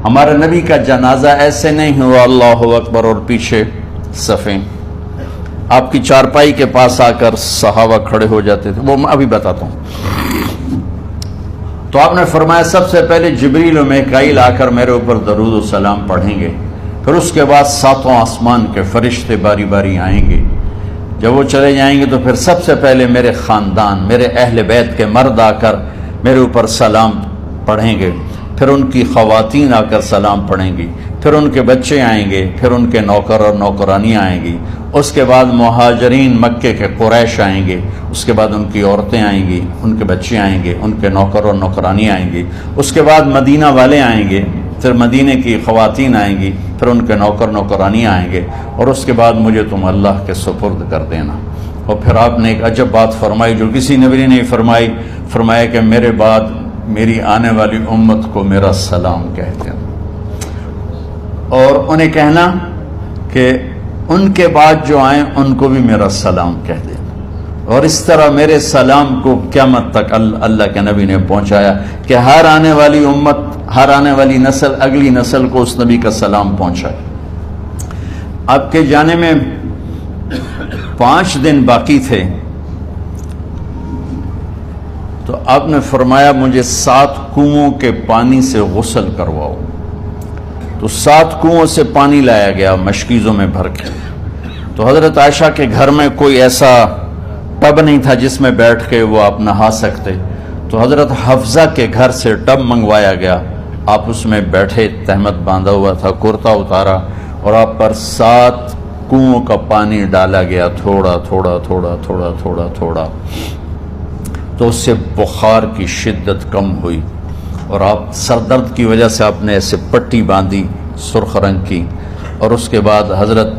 ہمارے نبی کا جنازہ ایسے نہیں ہوا اللہ اکبر اور پیچھے صفیں، آپ کی چارپائی کے پاس آ کر صحابہ کھڑے ہو جاتے تھے، وہ میں ابھی بتاتا ہوں۔ تو آپ نے فرمایا سب سے پہلے جبریل و میکائیل آ کر میرے اوپر درود و سلام پڑھیں گے، پھر اس کے بعد ساتوں آسمان کے فرشتے باری باری آئیں گے، جب وہ چلے جائیں گے تو پھر سب سے پہلے میرے خاندان، میرے اہل بیت کے مرد آ کر میرے اوپر سلام پڑھیں گے، پھر ان کی خواتین آ کر سلام پڑھیں گی، پھر ان کے بچے آئیں گے، پھر ان کے نوکر اور نوکرانیاں آئیں گی، اس کے بعد مہاجرین مکے کے قریش آئیں گے، اس کے بعد ان کی عورتیں آئیں گی، ان کے بچے آئیں گے، ان کے نوکر اور نوکرانی آئیں گی، اس کے بعد مدینہ والے آئیں گے، پھر مدینے کی خواتین آئیں گی، پھر ان کے نوکر نوکرانی آئیں گے، اور اس کے بعد مجھے تم اللہ کے سپرد کر دینا۔ اور پھر آپ نے ایک عجب بات فرمائی جو کسی نبی نے نہیں فرمائی، فرمایا کہ میرے بعد میری آنے والی امت کو میرا سلام کہہ دینا، اور انہیں کہنا کہ ان کے بعد جو آئیں ان کو بھی میرا سلام کہہ دینا، اور اس طرح میرے سلام کو قیامت تک اللہ کے نبی نے پہنچایا کہ ہر آنے والی امت، ہر آنے والی نسل، اگلی نسل کو اس نبی کا سلام پہنچائے۔ آپ کے جانے میں 5 دن باقی تھے، تو آپ نے فرمایا مجھے 7 کنوؤں کے پانی سے غسل کرواؤ، تو 7 کنوؤں سے پانی لایا گیا مشکیزوں میں بھر کے۔ تو حضرت عائشہ کے گھر میں کوئی ایسا ٹب نہیں تھا جس میں بیٹھ کے وہ آپ نہا سکتے، تو حضرت حفصہ کے گھر سے ٹب منگوایا گیا، آپ اس میں بیٹھے، تہمت باندھا ہوا تھا، کرتا اتارا، اور آپ پر 7 کنوؤں کا پانی ڈالا گیا، تھوڑا تھوڑا تھوڑا تھوڑا تھوڑا تھوڑا، تو اس سے بخار کی شدت کم ہوئی، اور آپ سر درد کی وجہ سے آپ نے ایسے پٹی باندھی سرخ رنگ کی، اور اس کے بعد حضرت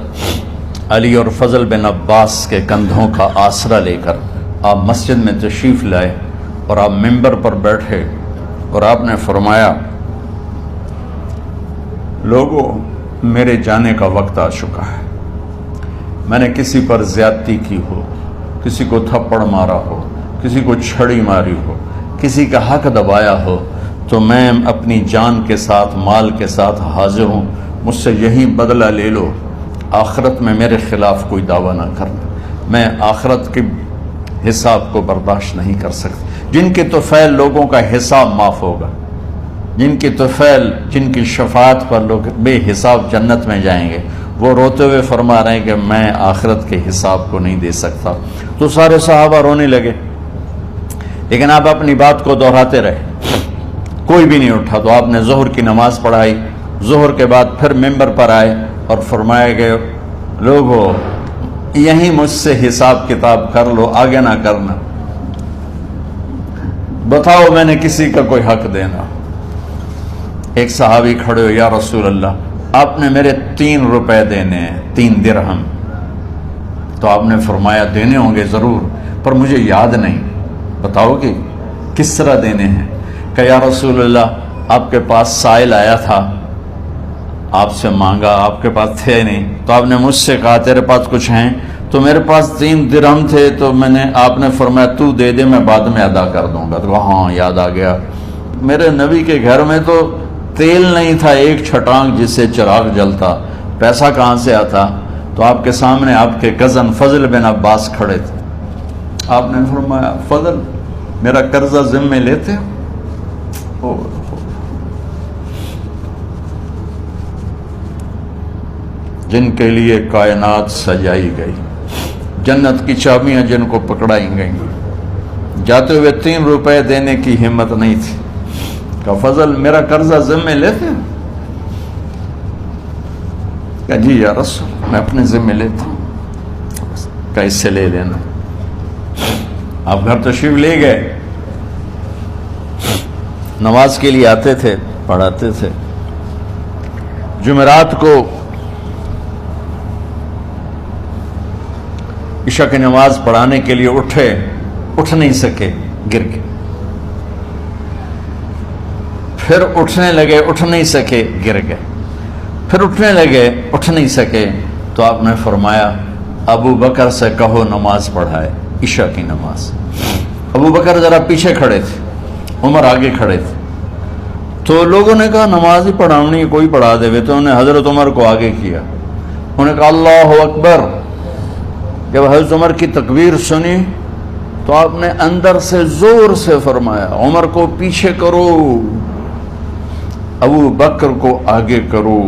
علی اور فضل بن عباس کے کندھوں کا آسرا لے کر آپ مسجد میں تشریف لائے، اور آپ ممبر پر بیٹھے، اور آپ نے فرمایا لوگوں میرے جانے کا وقت آ چکا ہے، میں نے کسی پر زیادتی کی ہو، کسی کو تھپڑ مارا ہو، کسی کو چھڑی ماری ہو، کسی کا حق دبایا ہو، تو میں اپنی جان کے ساتھ، مال کے ساتھ حاضر ہوں، مجھ سے یہی بدلہ لے لو، آخرت میں میرے خلاف کوئی دعویٰ نہ کرنا، میں آخرت کے حساب کو برداشت نہیں کر سکتا۔ جن کے طفیل لوگوں کا حساب معاف ہوگا، جن کی طفیل، جن کی شفاعت پر لوگ بے حساب جنت میں جائیں گے، وہ روتے ہوئے فرما رہے ہیں کہ میں آخرت کے حساب کو نہیں دے سکتا۔ تو سارے صحابہ رونے لگے، لیکن آپ اپنی بات کو دہراتے رہے، کوئی بھی نہیں اٹھا۔ تو آپ نے ظہر کی نماز پڑھائی، ظہر کے بعد پھر ممبر پر آئے اور فرمایا کہ لوگوں یہیں مجھ سے حساب کتاب کر لو، آگے نہ کرنا، بتاؤ میں نے کسی کا کوئی حق دینا۔ ایک صحابی کھڑے ہو، یا رسول اللہ آپ نے میرے 3 روپے دینے ہیں، 3 درہم۔ تو آپ نے فرمایا دینے ہوں گے ضرور، پر مجھے یاد نہیں، بتاؤ کہ کس طرح دینے ہیں؟ کہ یا رسول اللہ آپ کے پاس سائل آیا تھا، آپ سے مانگا، آپ کے پاس تھے نہیں، تو آپ نے مجھ سے کہا تیرے پاس کچھ ہیں؟ تو میرے پاس 3 درہم تھے، تو آپ نے فرمایا تو دے دے، میں بعد میں ادا کر دوں گا۔ تو ہاں یاد آ گیا، میرے نبی کے گھر میں تو تیل نہیں تھا، ایک چھٹانگ جس سے چراغ جلتا، پیسہ کہاں سے آتا؟ تو آپ کے سامنے آپ کے کزن فضل بن عباس کھڑے تھے، آپ نے فرمایا فضل میرا قرضہ ذمہ لیتے ہو؟ جن کے لیے کائنات سجائی گئی، جنت کی چابیاں جن کو پکڑائی گئیں، جاتے ہوئے 3 روپے دینے کی ہمت نہیں تھی، کہ فضل میرا قرضہ ذمہ لیتے ہیں؟ کہ جی یا رسول میں اپنے ذمہ لیتا ہوں۔ کہ اس سے لے لینا۔ آپ گھر تشریف لے گئے، نماز کے لیے آتے تھے، پڑھاتے تھے۔ جمعرات کو عشاء کی نماز پڑھانے کے لیے اٹھ نہیں سکے، گر کے، پھر اٹھنے لگے، اٹھ نہیں سکے، گر گئے، پھر اٹھنے لگے، اٹھ نہیں سکے۔ تو آپ نے فرمایا ابو بکر سے کہو نماز پڑھائے، عشاء کی نماز۔ ابو بکر ذرا پیچھے کھڑے تھے، عمر آگے کھڑے تھے۔ تو لوگوں نے کہا نماز ہی پڑھاونی کوئی پڑھا دے، تو انہوں نے حضرت عمر کو آگے کیا، انہوں نے کہا اللہ اکبر۔ جب حضرت عمر کی تکبیر سنی تو آپ نے اندر سے زور سے فرمایا عمر کو پیچھے کرو، ابو بکر کو آگے کرو،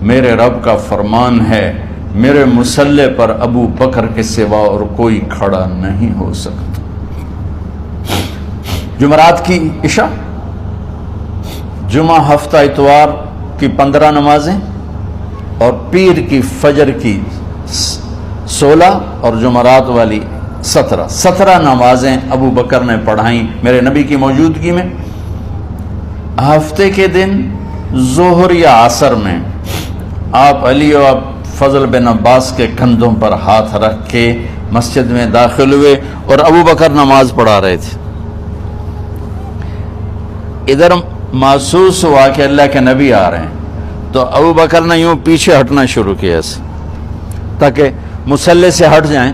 میرے رب کا فرمان ہے میرے مصلی پر ابو بکر کے سوا اور کوئی کھڑا نہیں ہو سکتا۔ جمعرات کی عشاء، جمعہ ہفتہ اتوار کی 15 نمازیں اور پیر کی فجر کی 16 اور جمعرات والی 17 نمازیں ابو بکر نے پڑھائیں میرے نبی کی موجودگی میں۔ ہفتے کے دن ظہر یا عصر میں آپ علی و فضل بن عباس کے کندھوں پر ہاتھ رکھ کے مسجد میں داخل ہوئے اور ابو بکر نماز پڑھا رہے تھے۔ ادھر محسوس ہوا کہ اللہ کے نبی آ رہے ہیں، تو ابو بکر نے یوں پیچھے ہٹنا شروع کیا ایسے تاکہ مصلی سے ہٹ جائیں،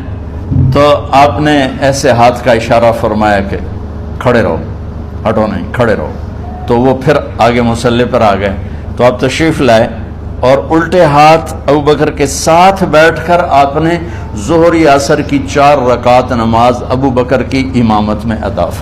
تو آپ نے ایسے ہاتھ کا اشارہ فرمایا کہ کھڑے رہو، ہٹو نہیں، کھڑے رہو۔ تو وہ پھر آگے مصلی پر آ گئے، تو آپ تشریف لائے اور الٹے ہاتھ ابو بکر کے ساتھ بیٹھ کر آپ نے ظہر یا عصر کی 4 رکعت نماز ابو بکر کی امامت میں ادا فرمائی۔